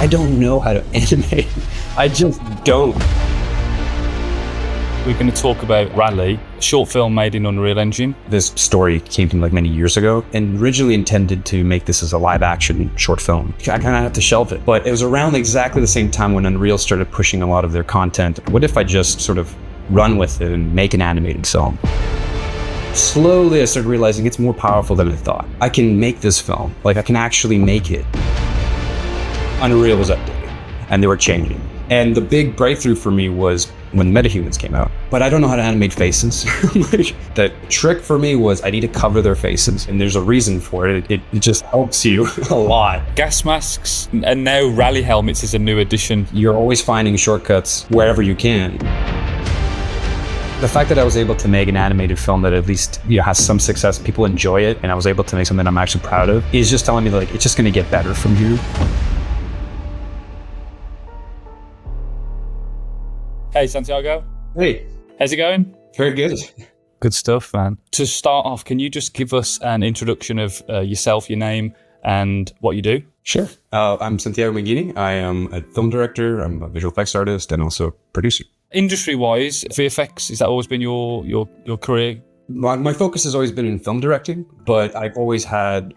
I don't know how to animate. I just don't. We're going to talk about Rally, a short film made in Unreal Engine. This story came to me like many years ago and originally intended to make this as a live action short film. I kind of had to shelve it, but it was around exactly the same time when Unreal started pushing a lot of their content. What if I just sort of run with it and make an animated film? Slowly, I started realizing it's more powerful than I thought. I can make this film, like I can actually make it. Unreal was updating and they were changing. And the big breakthrough for me was when metahumans came out. But I don't know how to animate faces. The trick for me was I need to cover their faces, and there's a reason for it. It just helps you a lot. Gas masks and now rally helmets is a new addition. You're always finding shortcuts wherever you can. The fact that I was able to make an animated film that at least has some success, people enjoy it, and I was able to make something I'm actually proud of, is just telling me that it's just gonna get better from here. Hey, Santiago. Hey. How's it going? Very good. Good stuff, man. To start off, can you just give us an introduction of yourself, your name, and what you do? Sure. I'm Santiago Menghini. I am a film director, I'm a visual effects artist, and also a producer. Industry-wise, VFX, has that always been your career? My focus has always been in film directing, but I've always had,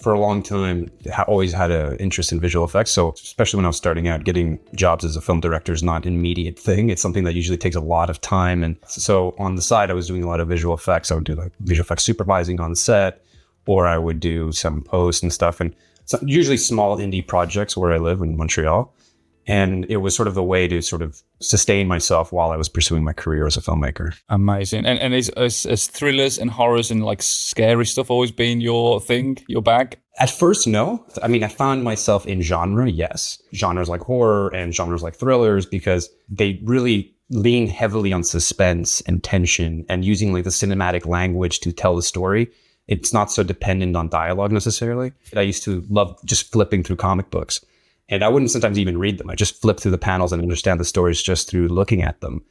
for a long time, always had an interest in visual effects. So especially when I was starting out, getting jobs as a film director is not an immediate thing. It's something that usually takes a lot of time. And so on the side, I was doing a lot of visual effects. I would do like visual effects supervising on set, or I would do some posts and stuff. And so usually small indie projects where I live in Montreal. And it was sort of a way to sort of sustain myself while I was pursuing my career as a filmmaker. Amazing. And is thrillers and horrors and like scary stuff always been your thing, your bag? At first, no. I mean, I found myself in genre, yes. Genres like horror and genres like thrillers, because they really lean heavily on suspense and tension and using like the cinematic language to tell the story. It's not so dependent on dialogue necessarily. I used to love just flipping through comic books. And I wouldn't sometimes even read them. I just flip through the panels and understand the stories just through looking at them.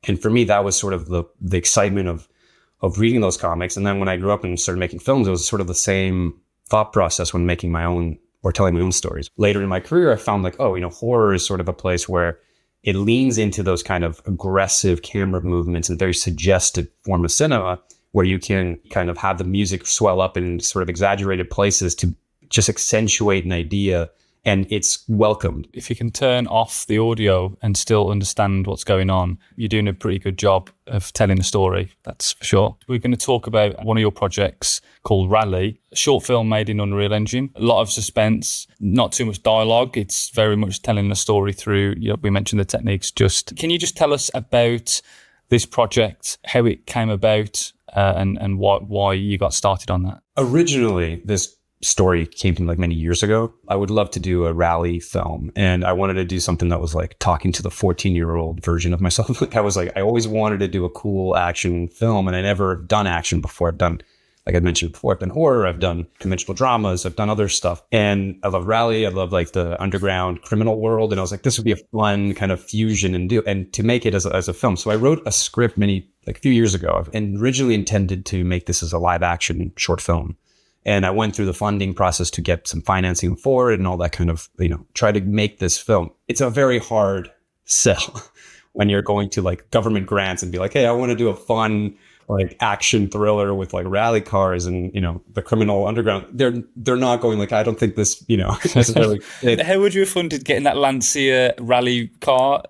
And for me, that was sort of the excitement of reading those comics. And then when I grew up and started making films, it was sort of the same thought process when making my own or telling my own stories. Later in my career, I found horror is sort of a place where it leans into those kind of aggressive camera movements and very suggestive form of cinema, where you can kind of have the music swell up in sort of exaggerated places to just accentuate an idea. And it's welcomed. If you can turn off the audio and still understand what's going on, you're doing a pretty good job of telling the story, that's for sure. We're going to talk about one of your projects called Rally, a short film made in Unreal Engine. A lot of suspense, not too much dialogue. It's very much telling the story through, we mentioned the techniques. Can you just tell us about this project, how it came about, and why you got started on that? Originally, this story came to me like many years ago. I would love to do a rally film, and I wanted to do something that was like talking to the 14-year-old version of myself. I always wanted to do a cool action film, and I never done action before. I've done, like I mentioned before, I've done horror, I've done conventional dramas, I've done other stuff. And I love rally, I love like the underground criminal world. And I was like, this would be a fun kind of fusion and to make it as a film. So I wrote a script a few years ago and originally intended to make this as a live action short film. And I went through the funding process to get some financing for it and all that kind of, try to make this film. It's a very hard sell when you're going to like government grants and be like, hey, I want to do a fun like action thriller with like rally cars and, the criminal underground. They're not going like, I don't think this, necessarily. How would you have funded getting that Lancia rally car?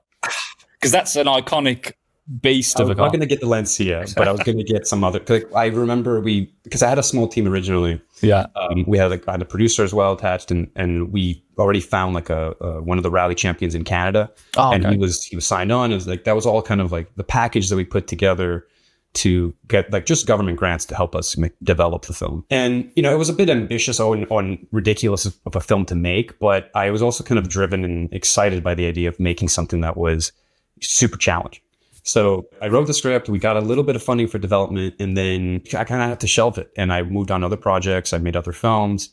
Because that's an iconic beast of a car. I was not going to get the Lancia, but I was going to get some other. I remember because I had a small team originally. Yeah. We had a producer as well attached, and we already found like a one of the rally champions in Canada, and he was signed on. It was like that was all kind of like the package that we put together to get like just government grants to help us develop the film. And it was a bit ambitious on ridiculous of a film to make, but I was also kind of driven and excited by the idea of making something that was super challenging. So I wrote the script, we got a little bit of funding for development, and then I kind of had to shelve it. And I moved on other projects, I made other films.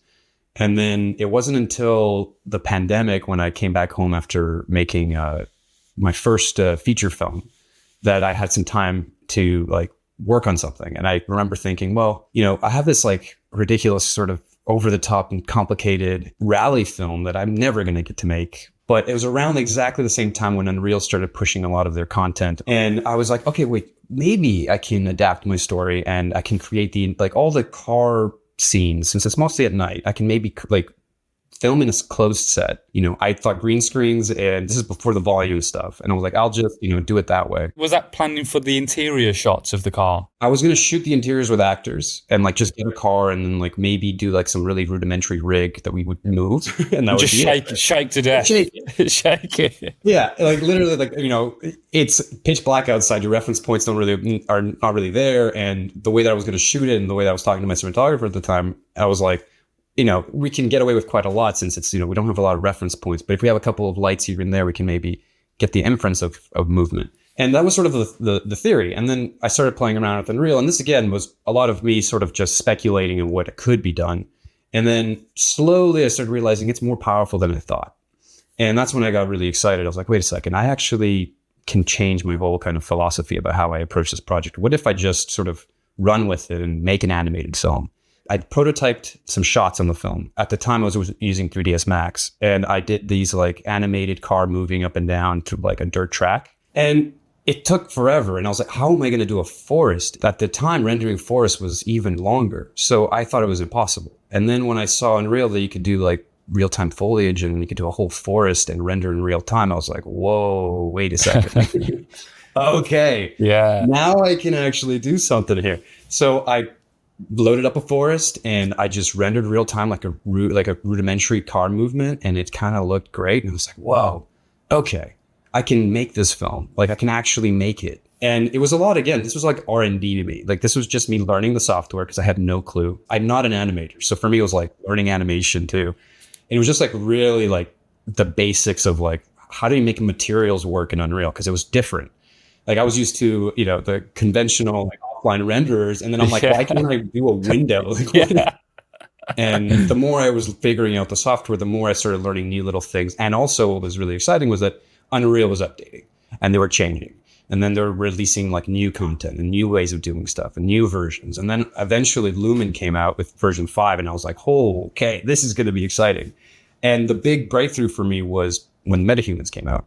And then it wasn't until the pandemic when I came back home after making my first feature film that I had some time to like work on something. And I remember thinking, well, I have this like ridiculous sort of over the top and complicated rally film that I'm never going to get to make. But it was around exactly the same time when Unreal started pushing a lot of their content. And I was like, okay, wait, maybe I can adapt my story and I can create all the car scenes, since it's mostly at night. I can maybe film in a closed set. I thought green screens, and this is before the volume stuff. And I was like, I'll just, do it that way. Was that planning for the interior shots of the car? I was going to shoot the interiors with actors and just get a car and then maybe do some really rudimentary rig that we would move. And that just shake to death. Shake it. Yeah. Literally it's pitch black outside. Your reference points are not really there. And the way that I was going to shoot it and the way that I was talking to my cinematographer at the time, I was like, we can get away with quite a lot since it's, we don't have a lot of reference points. But if we have a couple of lights here and there, we can maybe get the inference of movement. And that was sort of the theory. And then I started playing around with Unreal. And this, again, was a lot of me sort of just speculating in what could be done. And then slowly I started realizing it's more powerful than I thought. And that's when I got really excited. I was like, wait a second, I actually can change my whole kind of philosophy about how I approach this project. What if I just sort of run with it and make an animated film? I'd prototyped some shots on the film. At the time, I was using 3ds Max, and I did these animated car moving up and down to a dirt track. And it took forever. And I was like, how am I going to do a forest? At the time, rendering forest was even longer. So I thought it was impossible. And then when I saw Unreal that you could do real-time foliage and you could do a whole forest and render in real time, I was like, whoa, wait a second. Okay. Yeah. Now I can actually do something here. So I loaded up a forest and I just rendered real time like a rudimentary car movement, and it kind of looked great. And I was like, whoa, okay, I can make this film. I can actually make it. And it was a lot, again, this was R&D to me. This was just me learning the software because I had no clue. I'm not an animator. So for me, it was learning animation too. And it was just really the basics of how do you make materials work in Unreal? Because it was different. I was used to, the conventional offline renderers. And then I'm like, why can't I do a window? And the more I was figuring out the software, the more I started learning new little things. And also what was really exciting was that Unreal was updating and they were changing. And then they were releasing new content and new ways of doing stuff and new versions. And then eventually Lumen came out with version 5. And I was like, oh, okay, this is going to be exciting. And the big breakthrough for me was when Metahumans came out.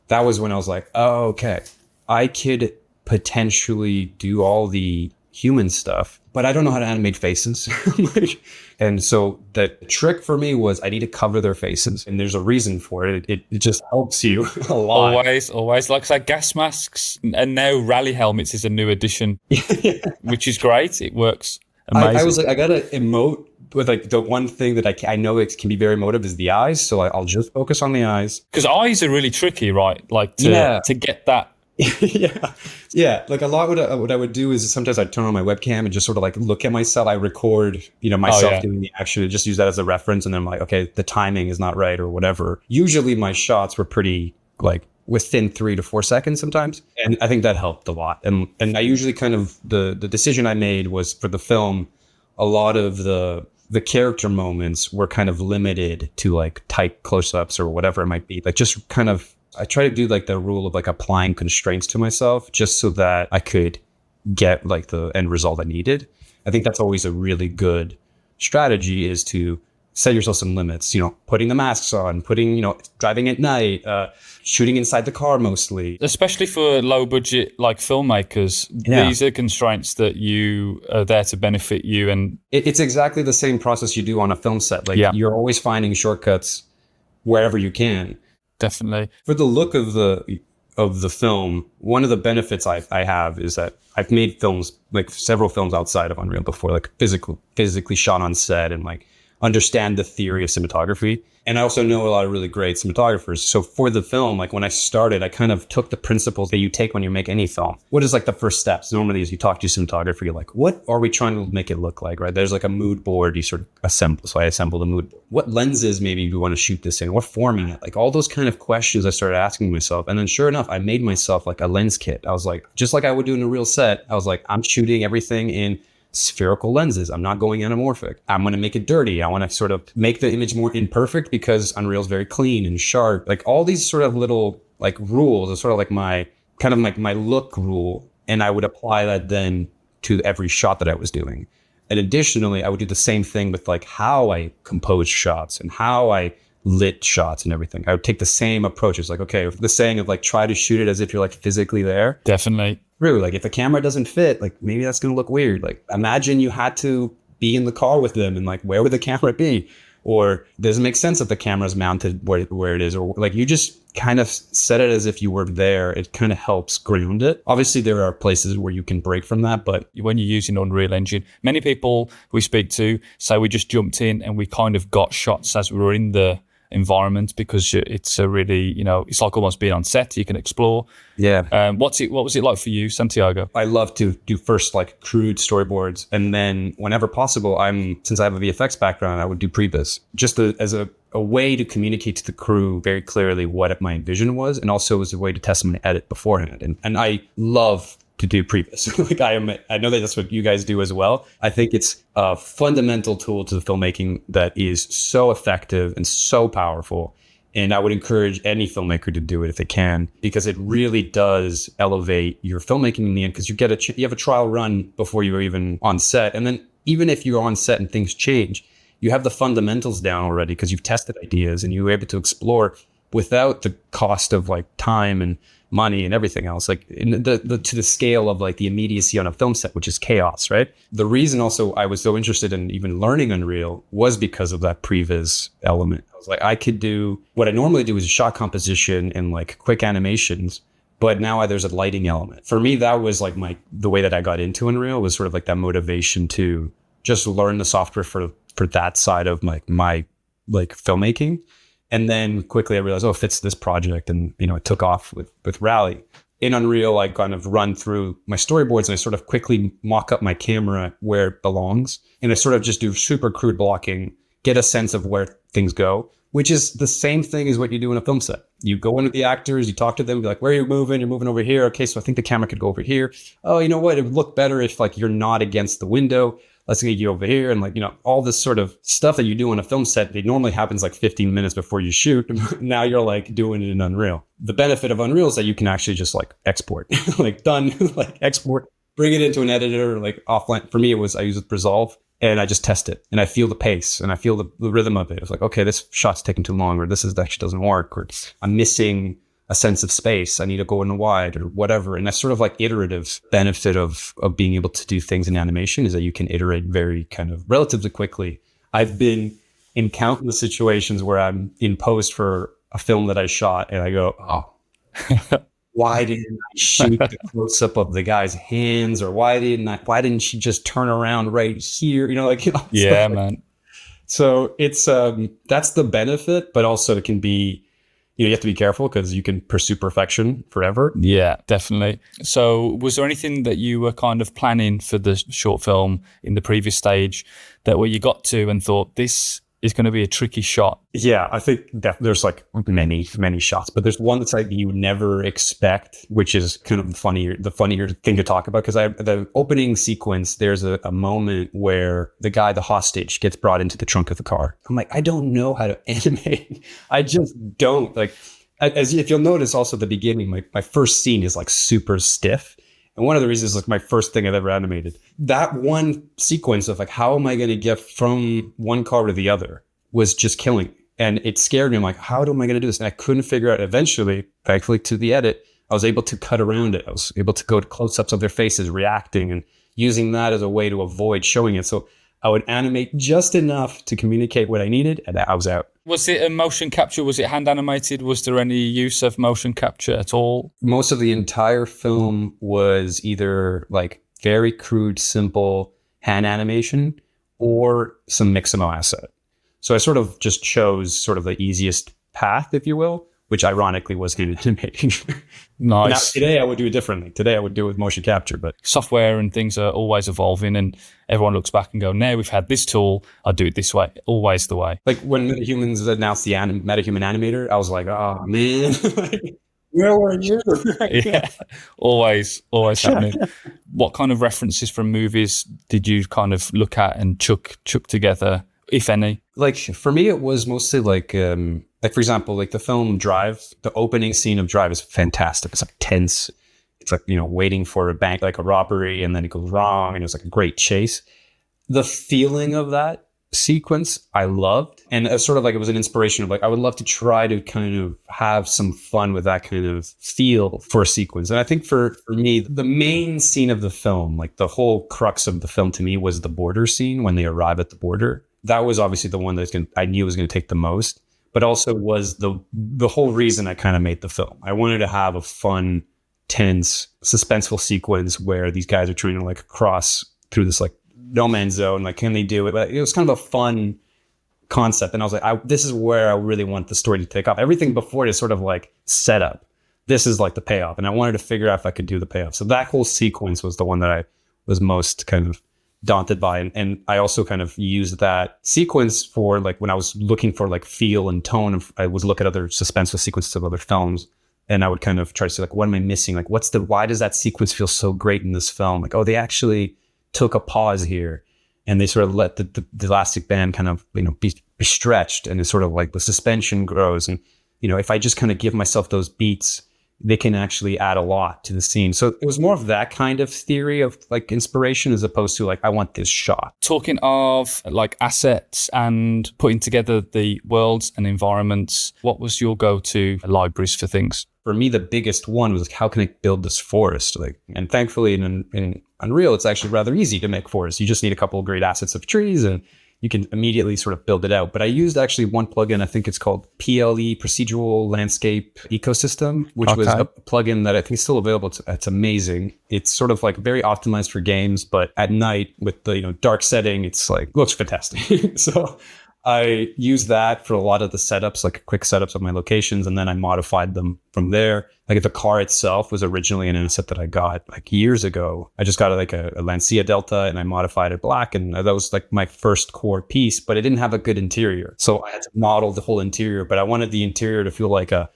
That was when I was like, oh, okay, I could potentially do all the human stuff, but I don't know how to animate faces. And so the trick for me was I need to cover their faces, and there's a reason for it. It just helps you a lot. Always. Like I said, gas masks and now rally helmets is a new addition, which is great. It works amazing. I was like, I got to emote with the one thing that I know it can be very emotive is the eyes. So I'll just focus on the eyes. Because eyes are really tricky, right? To get that. Yeah. A lot what I would do is sometimes I'd turn on my webcam and just sort of look at myself. I record, myself doing the action and just use that as a reference. And then I'm like, okay, the timing is not right or whatever. Usually my shots were pretty within 3 to 4 seconds sometimes. And I think that helped a lot. And I usually kind of, the decision I made was for the film, a lot of the character moments were kind of limited to tight close-ups or whatever it might be. Just kind of, I try to do the rule of applying constraints to myself just so that I could get the end result I needed. I think that's always a really good strategy, is to set yourself some limits, putting the masks on, driving at night, shooting inside the car mostly. Especially for low budget filmmakers, these are constraints that you are there to benefit you. And it's exactly the same process you do on a film set. You're always finding shortcuts wherever you can. Definitely. For the look of the film, one of the benefits I have is that I've made films, several films outside of Unreal before, physically shot on set, and understand the theory of cinematography. And I also know a lot of really great cinematographers. So for the film, when I started, I kind of took the principles that you take when you make any film. What is the first steps? Normally, as you talk to cinematographer, you're what are we trying to make it look like, right? There's a mood board you sort of assemble. So I assembled a mood board. What lenses maybe you want to shoot this in? What format? All those kind of questions I started asking myself. And then sure enough, I made myself a lens kit. I was just like I would do in a real set. I was I'm shooting everything in spherical lenses. I'm not going anamorphic. I'm going to make it dirty. I want to sort of make the image more imperfect because Unreal is very clean and sharp. All these sort of little rules are sort of my my look rule. And I would apply that then to every shot that I was doing. And additionally, I would do the same thing with like how I composed shots and how I lit shots and everything. I would take the same approach. It's like, okay, the saying of like, try to shoot it as if you're like physically there. Definitely. True. Like if the camera doesn't fit, like maybe that's going to look weird. Like imagine you had to be in the car with them and like, where would the camera be? Or does it make sense that the camera's mounted where it is? Or like you just kind of set it as if you were there. It kind of helps ground it. Obviously, there are places where you can break from that, but when you're using Unreal Engine, many people we speak to say we just jumped in and we kind of got shots as we were in the environment because it's a really, it's like almost being on set. You can explore. Yeah. What was it like for you, Santiago? I love to do first like crude storyboards, and then whenever possible, since I have a VFX background, I would do previs just as a way to communicate to the crew very clearly what my vision was, and also as a way to test my edit beforehand. And I love to do previs. Like I know that that's what you guys do as well. I think it's a fundamental tool to the filmmaking that is so effective and so powerful. And I would encourage any filmmaker to do it if they can, because it really does elevate your filmmaking in the end, because you have a trial run before you're even on set. And then even if you're on set and things change, you have the fundamentals down already because you've tested ideas and you were able to explore without the cost of like time and money and everything else, like to the scale of like the immediacy on a film set, which is chaos, right? The reason also I was so interested in even learning Unreal was because of that previs element. I was like, I could do what I normally do is shot composition and like quick animations, but now there's a lighting element. For me, that was like the way that I got into Unreal was sort of like that motivation to just learn the software for that side of my filmmaking. And then quickly I realized, it fits this project. And, it took off with Rally. In Unreal, I kind of run through my storyboards and I sort of quickly mock up my camera where it belongs. And I sort of just do super crude blocking, get a sense of where things go, which is the same thing as what you do in a film set. You go into the actors, you talk to them, be like, where are you moving? You're moving over here. Okay, so I think the camera could go over here. Oh, you know what? It would look better if like you're not against the window. Let's get you over here. And like, all this sort of stuff that you do on a film set, it normally happens like 15 minutes before you shoot. Now you're like doing it in Unreal. The benefit of Unreal is that you can actually just like export, like done, like export, bring it into an editor, like offline. For me, I use Resolve and I just test it and I feel the pace and I feel the rhythm of it. It's like, okay, this shot's taking too long, or this actually doesn't work, or I'm missing a sense of space. I need to go in wide or whatever. And that's sort of like iterative benefit of being able to do things in animation is that you can iterate very kind of relatively quickly. I've been in countless situations where I'm in post for a film that I shot and I go, why didn't I shoot the close up of the guy's hands? Or why didn't she just turn around right here? Yeah, man. So it's, that's the benefit, but also it can be, you have to be careful because you can pursue perfection forever. Yeah, definitely. So was there anything that you were kind of planning for the short film in the previous stage that where you got to and thought this is going to be a tricky shot? Yeah, I think there's like many shots, but there's one that's like you never expect, which is kind of the funnier thing to talk about. Because the opening sequence, there's a moment where the hostage, gets brought into the trunk of the car. I'm like, I don't know how to animate. I just don't. Like, if you'll notice, also at the beginning, my first scene is like super stiff. And one of the reasons is like my first thing I've ever animated. That one sequence of like, how am I going to get from one car to the other was just killing me. And it scared me. I'm like, how am I going to do this? And I couldn't figure out. Eventually, thankfully to the edit, I was able to cut around it. I was able to go to close-ups of their faces reacting and using that as a way to avoid showing it. So I would animate just enough to communicate what I needed, and I was out. Was it a motion capture? Was it hand animated? Was there any use of motion capture at all? Most of the entire film was either like very crude, simple hand animation or some Mixamo asset. So I sort of just chose sort of the easiest path, if you will, which ironically was hand animating. Nice. Now, today I would do it differently. Today I would do it with motion capture, but software and things are always evolving, and everyone looks back and go, now we've had this tool, I'll do it this way. Always the way. Like when Metahumans announced the metahuman animator, I was like, oh man, where were you? Yeah, always happening. What kind of references from movies did you kind of look at and chuck together, if any? Like for me, it was mostly like for example, like the film Drive, the opening scene of Drive is fantastic. It's like tense. It's like, waiting for a bank, like a robbery, and then it goes wrong, and it was like a great chase. the feeling of that sequence I loved, and sort of like it was an inspiration of like I would love to try to kind of have some fun with that kind of feel for a sequence. And I think for me, the main scene of the film, like the whole crux of the film to me, was the border scene when they arrive at the border. That was obviously the one I knew was going to take the most, but also was the whole reason I kind of made the film. I wanted to have a fun, tense, suspenseful sequence where these guys are trying to like cross through this like no man's zone. Like, can they do it? But it was kind of a fun concept. And I was like, this is where I really want the story to take off. Everything before it is sort of like setup. This is like the payoff. And I wanted to figure out if I could do the payoff. So that whole sequence was the one that I was most kind of daunted by. And I also kind of used that sequence for like when I was looking for like feel and tone. I would look at other suspenseful sequences of other films. And I would kind of try to say like, what am I missing? Like, why does that sequence feel so great in this film? Like, oh, they actually took a pause here and they sort of let the elastic band kind of, be stretched, and it's sort of like the suspension grows. And, if I just kind of give myself those beats, they can actually add a lot to the scene. So it was more of that kind of theory of like inspiration as opposed to like, I want this shot. Talking of like assets and putting together the worlds and environments, what was your go-to libraries for things? For me, the biggest one was like, how can I build this forest? Like, and thankfully in Unreal, it's actually rather easy to make forests. You just need a couple of great assets of trees and you can immediately sort of build it out. But I used actually one plugin, I think it's called PLE, Procedural Landscape Ecosystem, which was a plugin that I think is still available. It's amazing. It's sort of like very optimized for games, but at night with the dark setting, it's like looks fantastic. So I used that for a lot of the setups, like quick setups of my locations, and then I modified them from there. Like the car itself was originally an asset that I got like years ago. I just got like a Lancia Delta and I modified it black, and that was like my first core piece, but it didn't have a good interior. So I had to model the whole interior, but I wanted the interior to feel like a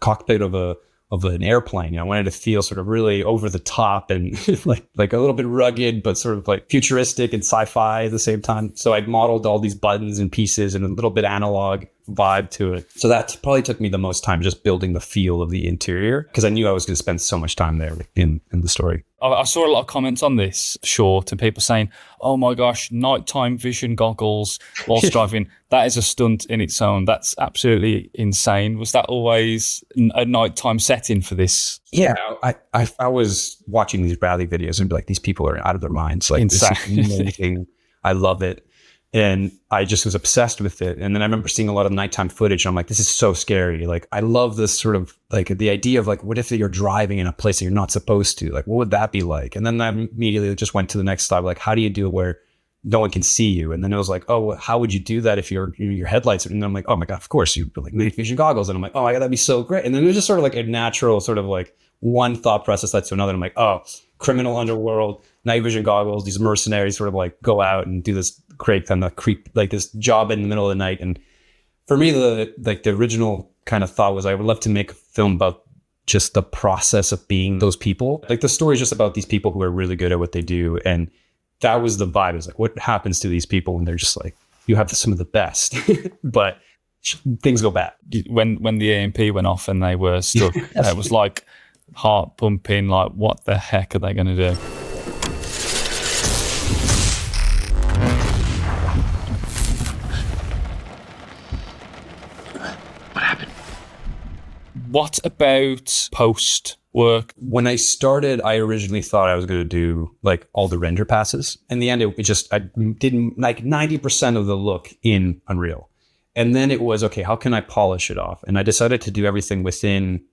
cockpit of an airplane. I wanted to feel sort of really over the top and like a little bit rugged, but sort of like futuristic and sci-fi at the same time. So I modeled all these buttons and pieces and a little bit analog vibe to it. So that probably took me the most time, just building the feel of the interior, because I knew I was going to spend so much time there in the story. I saw a lot of comments on this short and people saying, oh my gosh, nighttime vision goggles whilst driving. That is a stunt in its own. That's absolutely insane. Was that always a nighttime setting for this? Yeah, I was watching these rally videos and be like, these people are out of their minds. Like, insane. This is amazing. I love it. And I just was obsessed with it. And then I remember seeing a lot of nighttime footage. And I'm like, this is so scary. Like, I love this sort of like the idea of like, what if you're driving in a place that you're not supposed to? Like, what would that be like? And then I immediately just went to the next step. Like, how do you do it where no one can see you? And then it was like, oh, how would you do that if your headlights? And I'm like, oh my God, of course you like night vision goggles. And I'm like, oh my God, that'd be so great. And then it was just sort of like a natural sort of like one thought process led to another. And I'm like, oh, criminal underworld, night vision goggles, these mercenaries sort of like go out and do this create kind of creep like this job in the middle of the night. And for me, the original kind of thought was I would love to make a film about just the process of being those people. Like the story is just about these people who are really good at what they do. And that was the vibe. It's like, what happens to these people when they're just like, you have some of the best, but things go bad. When the AMP went off and they were stuck, it was like heart pumping, like what the heck are they going to do? What about post work? When I started, I originally thought I was going to do like all the render passes. In the end, I did like 90% of the look in Unreal. And then it was, okay, how can I polish it off? And I decided to do everything within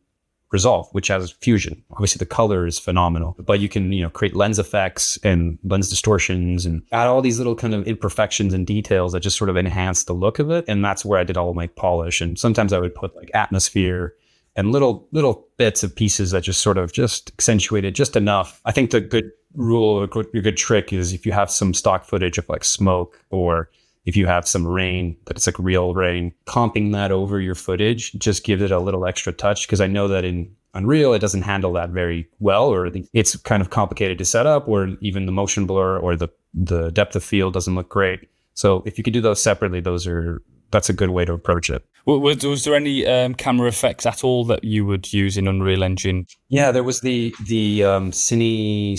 Resolve, which has Fusion. Obviously, the color is phenomenal, but you can, create lens effects and lens distortions and add all these little kind of imperfections and details that just sort of enhance the look of it. And that's where I did all of my polish. And sometimes I would put like atmosphere and little bits of pieces that just sort of just accentuated just enough. I think the good rule, a good trick is if you have some stock footage of like smoke, or if you have some rain, that it's like real rain, comping that over your footage just gives it a little extra touch. Because I know that in Unreal, it doesn't handle that very well, or it's kind of complicated to set up, or even the motion blur or the depth of field doesn't look great. So if you could do those separately, that's a good way to approach it. Was there any camera effects at all that you would use in Unreal Engine? Yeah, there was the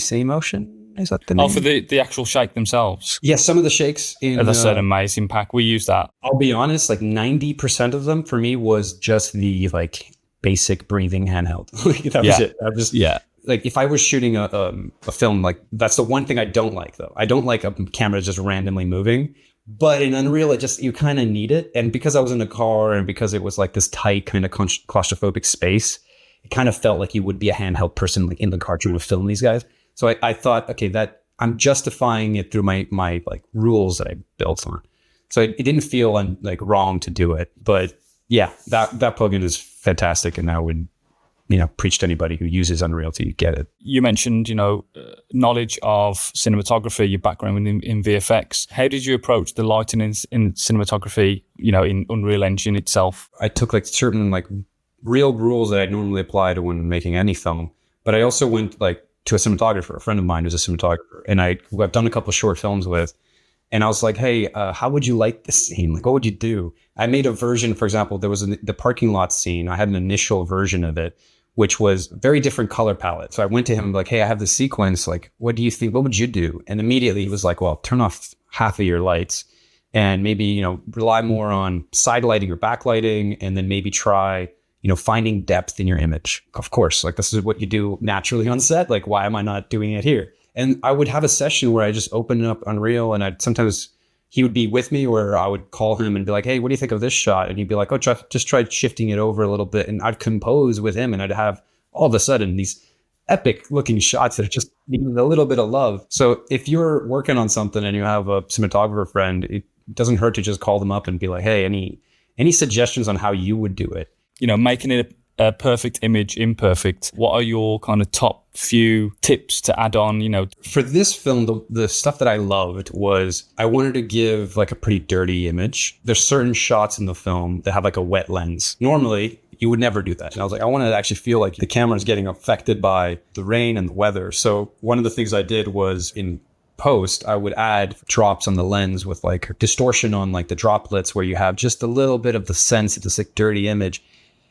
CineMotion. Is that the name? Oh, for the actual shake themselves. Yeah, some of the shakes in... That's an amazing pack. We use that. I'll be honest, like 90% of them for me was just the like basic breathing handheld. Like, that was it. I just... Yeah. Like if I was shooting a film, like that's the one thing I don't like though. I don't like a camera just randomly moving. But in Unreal, you kind of need it. And because I was in a car and because it was like this tight kind of claustrophobic space, it kind of felt like you would be a handheld person like in the car trying to film these guys. So I thought, okay, that I'm justifying it through my like rules that I built on. So it didn't feel like wrong to do it. But yeah, that plugin is fantastic, and I would preach to anybody who uses Unreal to get it. You mentioned, knowledge of cinematography, your background in VFX. How did you approach the lighting in cinematography, in Unreal Engine itself? I took like certain like real rules that I normally apply to when making any film, but I also went like to a cinematographer, a friend of mine who's a cinematographer, and I've done a couple of short films with. And I was like, hey, how would you light this scene? Like, what would you do? I made a version, for example, there was the parking lot scene. I had an initial version of it, which was very different color palette. So I went to him like, hey, I have this sequence. Like, what do you think? What would you do? And immediately he was like, well, turn off half of your lights and maybe, rely more on side lighting or backlighting, and then maybe try, finding depth in your image. Of course, like this is what you do naturally on set. Like, why am I not doing it here? And I would have a session where I just open up Unreal, and sometimes he would be with me, or I would call him and be like, hey, what do you think of this shot? And he'd be like, oh, just try shifting it over a little bit. And I'd compose with him, and I'd have all of a sudden these epic looking shots that are just needing a little bit of love. So if you're working on something and you have a cinematographer friend, it doesn't hurt to just call them up and be like, hey, any suggestions on how you would do it? Making it a perfect image imperfect. What are your kind of top few tips to add on? For this film, the stuff that I loved was I wanted to give like a pretty dirty image. There's certain shots in the film that have like a wet lens. Normally, you would never do that. And I was like, I wanted to actually feel like the camera is getting affected by the rain and the weather. So one of the things I did was in post, I would add drops on the lens with like distortion on like the droplets, where you have just a little bit of the sense of this like dirty image.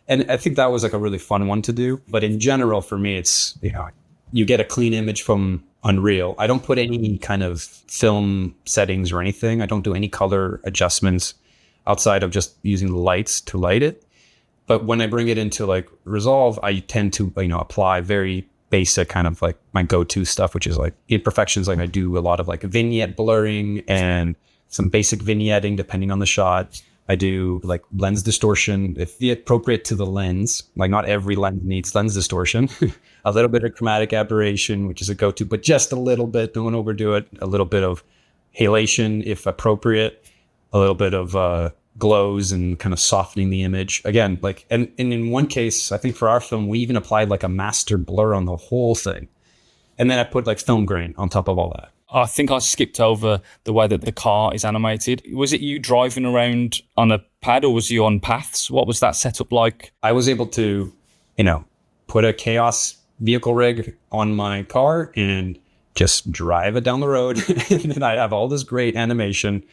And I think that was like a really fun one to do. But in general, for me, it's, you get a clean image from Unreal. I don't put any kind of film settings or anything. I don't do any color adjustments outside of just using the lights to light it. But when I bring it into like Resolve, I tend to, apply very basic kind of like my go-to stuff, which is like imperfections. Like I do a lot of like vignette blurring and some basic vignetting depending on the shot. I do like lens distortion, if the appropriate to the lens. Like not every lens needs lens distortion. A little bit of chromatic aberration, which is a go-to, but just a little bit, don't overdo it. A little bit of halation, if appropriate. A little bit of glows and kind of softening the image. Again, like, and in one case, I think for our film, we even applied like a master blur on the whole thing. And then I put like film grain on top of all that. I think I skipped over the way that the car is animated. Was it you driving around on a pad, or was you on paths? What was that setup like? I was able to, put a chaos vehicle rig on my car and just drive it down the road. And then I have all this great animation.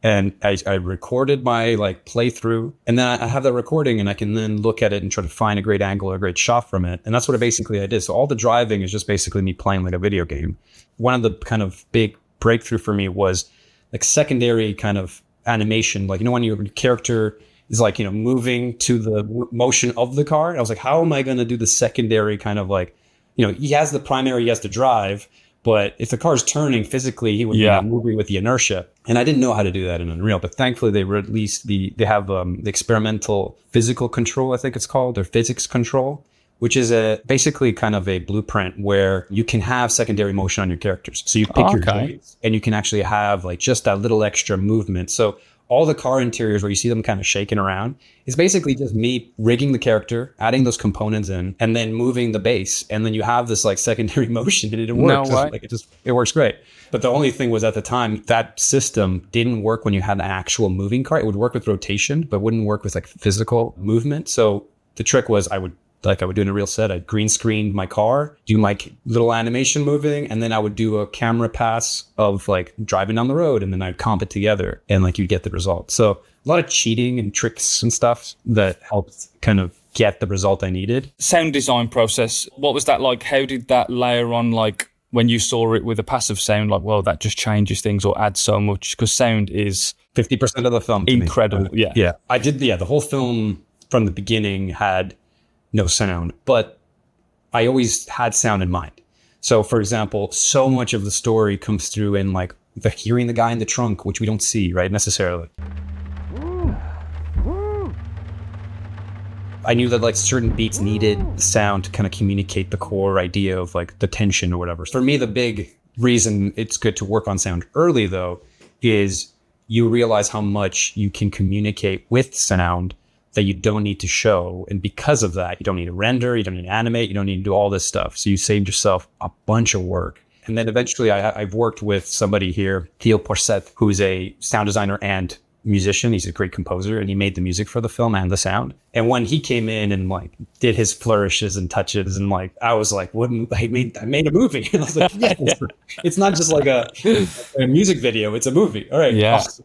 And I recorded my like playthrough, and then I have that recording, and I can then look at it and try to find a great angle or a great shot from it. And that's what I did. So all the driving is just basically me playing like a video game. One of the kind of big breakthrough for me was like secondary kind of animation. Like, when your character is like, moving to the motion of the car. And I was like, how am I going to do the secondary kind of like, he has the primary, he has to drive. But if the car's turning physically, he would be moving with the inertia. And I didn't know how to do that in Unreal. But thankfully, they released they have the experimental physical control, I think it's called, or physics control, which is basically kind of a blueprint where you can have secondary motion on your characters. So you pick your joints, and you can actually have like just that little extra movement. So all the car interiors where you see them kind of shaking around is basically just me rigging the character, adding those components in, and then moving the base. And then you have this like secondary motion, and it works. No way. Like it works great. But the only thing was at the time, that system didn't work when you had an actual moving car. It would work with rotation, but wouldn't work with like physical movement. So the trick was I would do in a real set, I'd green screen my car, do my little animation moving, and then I would do a camera pass of like driving down the road, and then I'd comp it together, and like you'd get the result. So a lot of cheating and tricks and stuff that helped kind of get the result I needed. Sound design process, what was that like? How did that layer on like when you saw it with a passive sound, like, well, that just changes things or adds so much? Because sound is 50% of the film. incredible. Yeah. I did. Yeah. The whole film from the beginning had no sound, but I always had sound in mind. So for example, so much of the story comes through in like the hearing the guy in the trunk, which we don't see, right, necessarily. I knew that like certain beats needed sound to kind of communicate the core idea of like the tension or whatever. For me, the big reason it's good to work on sound early though, is you realize how much you can communicate with sound that you don't need to show. And because of that, you don't need to render, you don't need to animate, you don't need to do all this stuff. So you saved yourself a bunch of work. And then eventually I've worked with somebody here, Theo Porcet, who's a sound designer and musician. He's a great composer, and he made the music for the film and the sound. And when he came in and like did his flourishes and touches, and like I was like, "What? I made a movie." And I was like, "Yeah, it's not just like a music video; it's a movie." All right, yeah, awesome.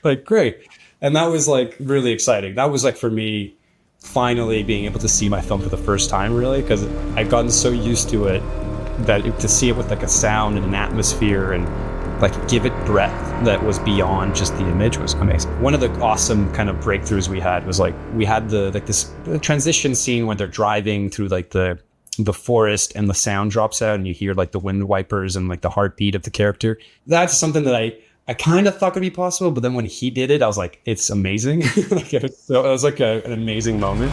Like great. And that was like really exciting. That was like for me, finally being able to see my film for the first time, really, because I'd gotten so used to it that to see it with like a sound and an atmosphere and like give it breadth that was beyond just the image was amazing. One of the awesome kind of breakthroughs we had was like we had the transition scene when they're driving through like the forest and the sound drops out and you hear like the wind wipers and like the heartbeat of the character. That's something that I kind of thought could be possible, but then when he did it, I was like, it's amazing. Like it was like an amazing moment.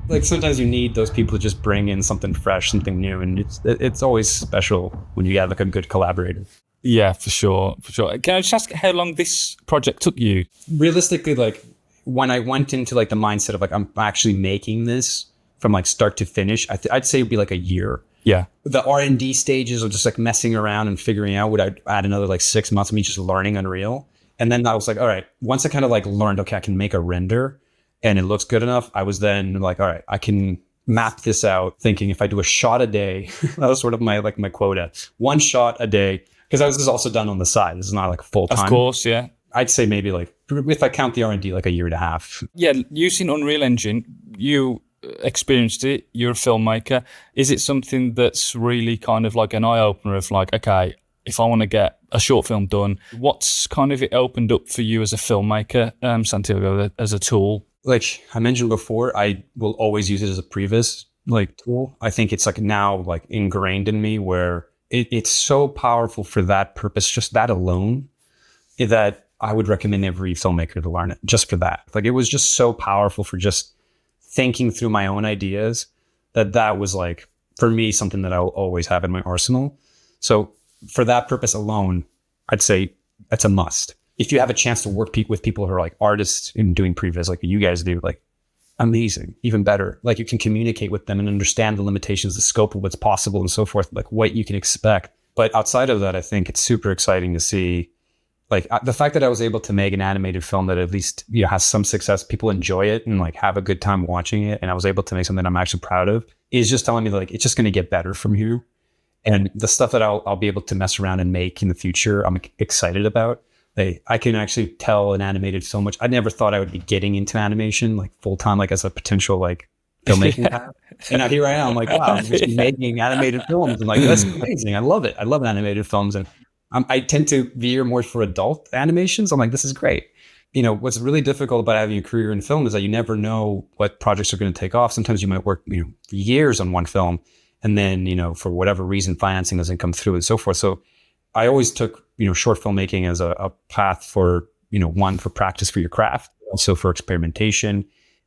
Like sometimes you need those people to just bring in something fresh, something new, and it's always special when you have like a good collaborator. Yeah, for sure. Can I just ask how long this project took you? Realistically, like when I went into like the mindset of like I'm actually making this from like start to finish, I'd say it'd be like a year. Yeah. The R&D stages of just like messing around and figuring out would I add another like 6 months of me just learning Unreal, and then I was like, all right, once I kind of like learned, okay, I can make a render. And it looks good enough. I was then like, all right, I can map this out thinking if I do a shot a day, that was sort of my quota, 1 shot a day. Because this is also done on the side. This is not like full time. Of course, yeah. I'd say maybe like, if I count the R&D, like a year and a half. Yeah, using Unreal Engine, you experienced it, you're a filmmaker. Is it something that's really kind of like an eye-opener of like, okay, if I want to get a short film done, what's kind of it opened up for you as a filmmaker, Santiago, as a tool? Like I mentioned before, I will always use it as a previs like tool. I think it's like now like ingrained in me where it's so powerful for that purpose, just that alone, that I would recommend every filmmaker to learn it just for that. Like it was just so powerful for just thinking through my own ideas that was like, for me, something that I'll always have in my arsenal. So for that purpose alone, I'd say that's a must. If you have a chance to work with people who are like artists in doing previs like you guys do, like amazing, even better. Like you can communicate with them and understand the limitations, the scope of what's possible and so forth, like what you can expect. But outside of that, I think it's super exciting to see like the fact that I was able to make an animated film that at least, you know, has some success, people enjoy it and like have a good time watching it. And I was able to make something I'm actually proud of is just telling me like, it's just going to get better from here. And the stuff that I'll be able to mess around and make in the future, I'm excited about. I can actually tell an animated film, which I never thought I would be getting into animation like full time, like as a potential like filmmaking path. And now here I am, like, wow, I'm just making animated films, and like that's amazing. I love it. I love animated films, and I tend to veer more for adult animations. I'm like, this is great. You know, what's really difficult about having a career in film is that you never know what projects are going to take off. Sometimes you might work, you know, for years on one film, and then, you know, for whatever reason, financing doesn't come through and so forth. So I always took, you know, short filmmaking as a path for, you know, one, for practice for your craft, also for experimentation.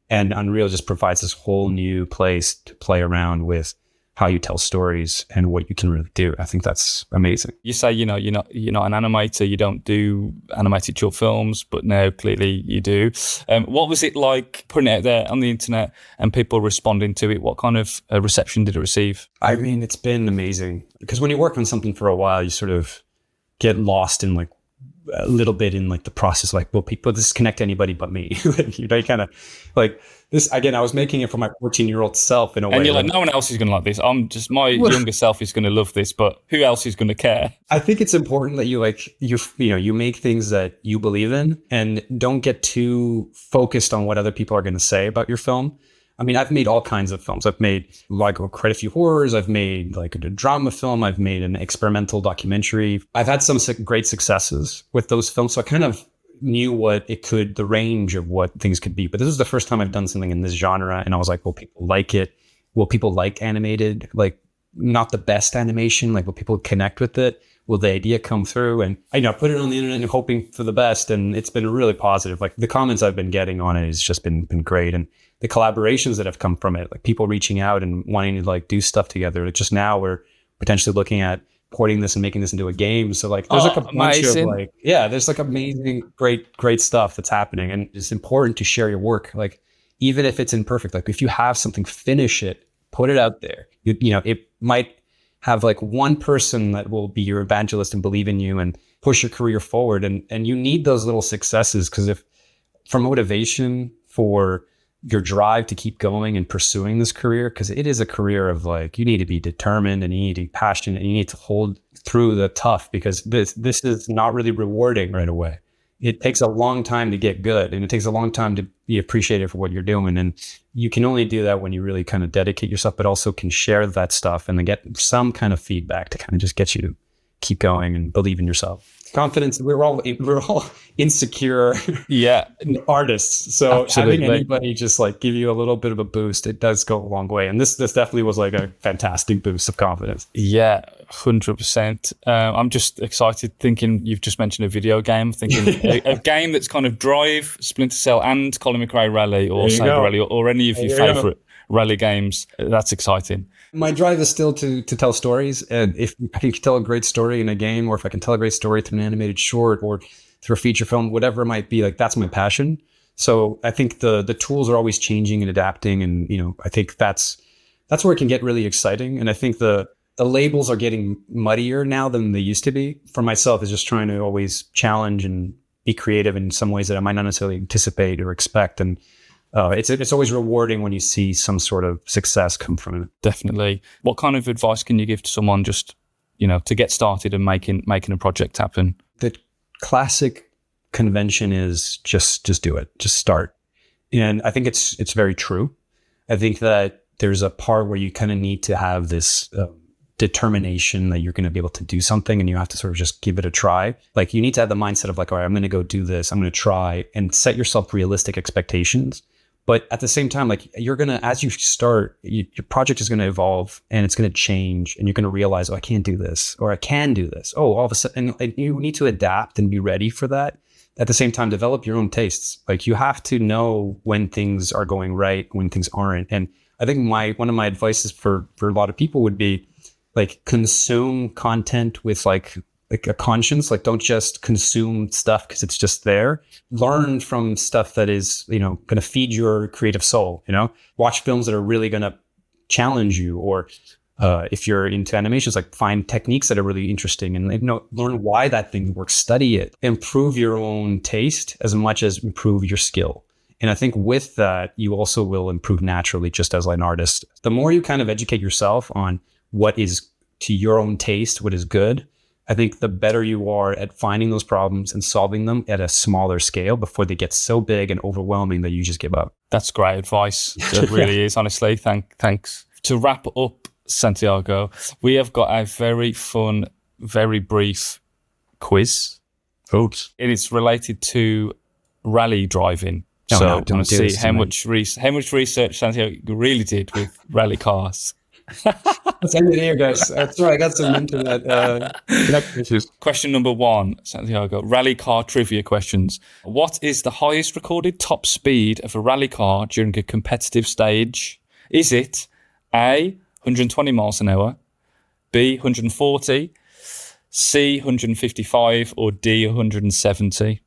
And Unreal just provides this whole new place to play around with how you tell stories and what you can really do. I think that's amazing. You say, you know, you're not an animator, you don't do animated short films, but now clearly you do. What was it like putting it out there on the internet and people responding to it? What kind of reception did it receive? I mean, it's been amazing because when you work on something for a while, you sort of get lost in like a little bit in like the process, like, well, people disconnect anybody but me. You know, kind of like this again. I was making it for my 14-year-old self in a way. And you're like, no one else is going to like this. I'm just, my younger self is going to love this, but who else is going to care? I think it's important that you make things that you believe in and don't get too focused on what other people are going to say about your film. I mean, I've made all kinds of films. I've made like quite a few horrors. I've made like a drama film. I've made an experimental documentary. I've had some great successes with those films. So I kind of knew the range of what things could be. But this was the first time I've done something in this genre. And I was like, will people like it? Will people like animated? Like not the best animation? Like will people connect with it? Will the idea come through? And I put it on the internet and hoping for the best. And it's been really positive. Like the comments I've been getting on it has just been great. And the collaborations that have come from it, like people reaching out and wanting to like do stuff together. Like just now we're potentially looking at porting this and making this into a game. So like there's like a bunch of like, there's like amazing, great stuff that's happening. And it's important to share your work. Like even if it's imperfect, like if you have something, finish it, put it out there. It might have like one person that will be your evangelist and believe in you and push your career forward. And you need those little successes because if for motivation, for your drive to keep going and pursuing this career, because it is a career of like, you need to be determined and you need to be passionate and you need to hold through the tough because this is not really rewarding right away. It takes a long time to get good and it takes a long time to be appreciated for what you're doing. And you can only do that when you really kind of dedicate yourself, but also can share that stuff and then get some kind of feedback to kind of just get you to keep going and believe in yourself. Confidence. We're all insecure artists. So having anybody just like give you a little bit of a boost, it does go a long way. And this definitely was like a fantastic boost of confidence. Yeah, 100%. I'm just excited thinking you've just mentioned a video game, thinking a game that's kind of Drive, Splinter Cell and Colin McRae Rally or Saber Rally or any of your favorite rally games. That's exciting. My drive is still to tell stories. And if I can tell a great story in a game, or if I can tell a great story through an animated short or through a feature film, whatever it might be, like that's my passion. So I think the tools are always changing and adapting. And, I think that's where it can get really exciting. And I think the labels are getting muddier now than they used to be. For myself, is just trying to always challenge and be creative in some ways that I might not necessarily anticipate or expect. And it's always rewarding when you see some sort of success come from it. Definitely. What kind of advice can you give to someone just, to get started and making a project happen? The classic convention is just do it, just start. And I think it's very true. I think that there's a part where you kind of need to have this determination that you're going to be able to do something and you have to sort of just give it a try. Like you need to have the mindset of like, all right, I'm going to go do this. I'm going to try and set yourself realistic expectations. But at the same time, like as you start, your project is going to evolve and it's going to change and you're going to realize, oh, I can't do this or I can do this. Oh, all of a sudden, and you need to adapt and be ready for that. At the same time, develop your own tastes. Like you have to know when things are going right, when things aren't. And I think one of my advices for a lot of people would be like consume content with like a conscience. Like don't just consume stuff because it's just there. Learn from stuff that is, going to feed your creative soul, watch films that are really going to challenge you. Or if you're into animations, like find techniques that are really interesting and learn why that thing works, study it, improve your own taste as much as improve your skill. And I think with that, you also will improve naturally just as an artist. The more you kind of educate yourself on what is to your own taste, what is good, I think the better you are at finding those problems and solving them at a smaller scale before they get so big and overwhelming that you just give up. That's great advice. It really is, honestly. Thanks. To wrap up, Santiago, we have got a very fun, very brief quiz. Oops. It is related to rally driving. No, so no, I want to see how much research Santiago really did with rally cars. Let's end it here, guys. That's right. I got some internet connection issues. Question number 1, Santiago. Rally car trivia questions. What is the highest recorded top speed of a rally car during a competitive stage? Is it A, 120 miles an hour, B, 140, C, 155, or D, 170?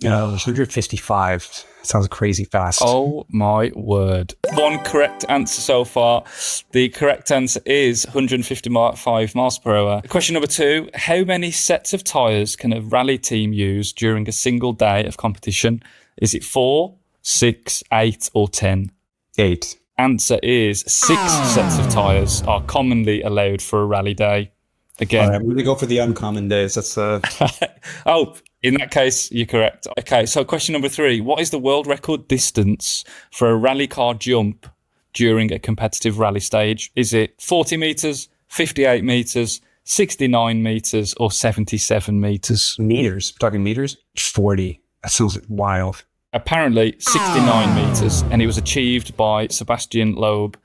155. Sounds crazy fast. Oh my word. One correct answer so far. The correct answer is 155 miles per hour. Question number 2. How many sets of tyres can a rally team use during a single day of competition? Is it 4, 6, 8 or 10? 8. Answer is 6 sets of tyres are commonly allowed for a rally day. Again, I'm going to go for the uncommon days. That's oh, in that case, you're correct. Okay, so question number 3. What is the world record distance for a rally car jump during a competitive rally stage? Is it 40 metres, 58 metres, 69 metres, or 77 metres? meters. We're talking meters? 40. That sounds wild. Apparently 69 metres, and it was achieved by Sebastian Loeb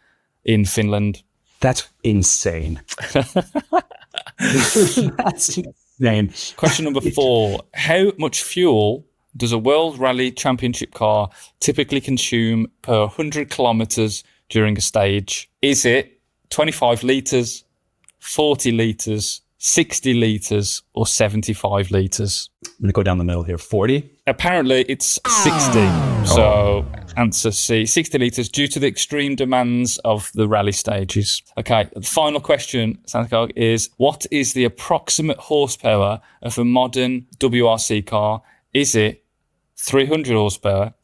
in Finland. That's insane. That's insane. Question number 4. How much fuel does a World Rally Championship car typically consume per 100 kilometres during a stage? Is it 25 litres, 40 litres, 60 litres, or 75 litres? I'm going to go down the middle here. 40? Apparently it's 60. So answer C, 60 litres due to the extreme demands of the rally stages. Okay, the final question, Santiago, is what is the approximate horsepower of a modern WRC car? Is it 300 horsepower,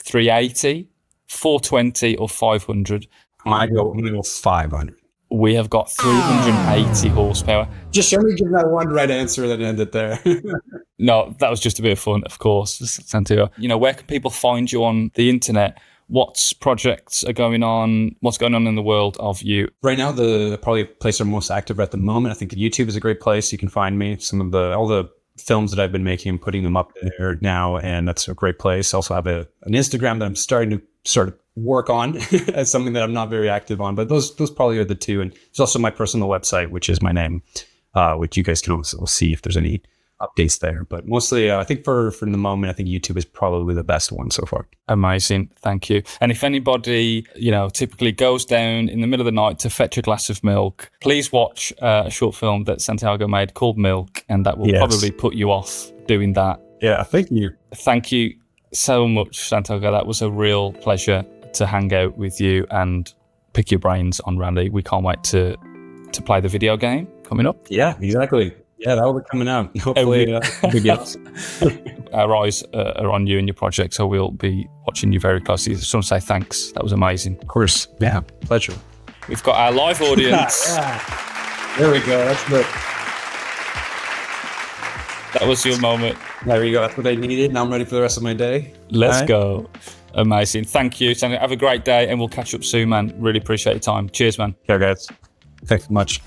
380, 420 or 500? I'm going to go 500. We have got 380 horsepower. Just show me give that one right answer that ended there. No, that was just a bit of fun, of course, Santiago. You know, where can people find you on the internet? What projects are going on? What's going on in the world of you? Right now, the probably place I'm most active at the moment, I think YouTube is a great place. You can find me. All the films that I've been making, I'm putting them up there now, and that's a great place. I also have an Instagram that I'm starting to sort of work on as something that I'm not very active on, but those probably are the two. And there's also my personal website, which is my name, which you guys can also see if there's any updates there. But mostly, I think for the moment, I think YouTube is probably the best one so far. Amazing. Thank you. And if anybody, typically goes down in the middle of the night to fetch a glass of milk, please watch a short film that Santiago made called Milk, and that will probably put you off doing that. Yeah, thank you. Thank you so much, Santiago. That was a real pleasure to hang out with you and pick your brains on rally. We can't wait to play the video game coming up. Yeah, exactly. Yeah, that will be coming out. Hopefully, our eyes are on you and your project, so we'll be watching you very closely. Just want to say thanks. That was amazing. Of course. Yeah, pleasure. We've got our live audience. There we go. That's good. That was your moment. There you go. That's what I needed. Now I'm ready for the rest of my day. Let's go. Amazing. Thank you. Have a great day, and we'll catch up soon, man. Really appreciate your time. Cheers, man. Okay, guys. Thanks so much.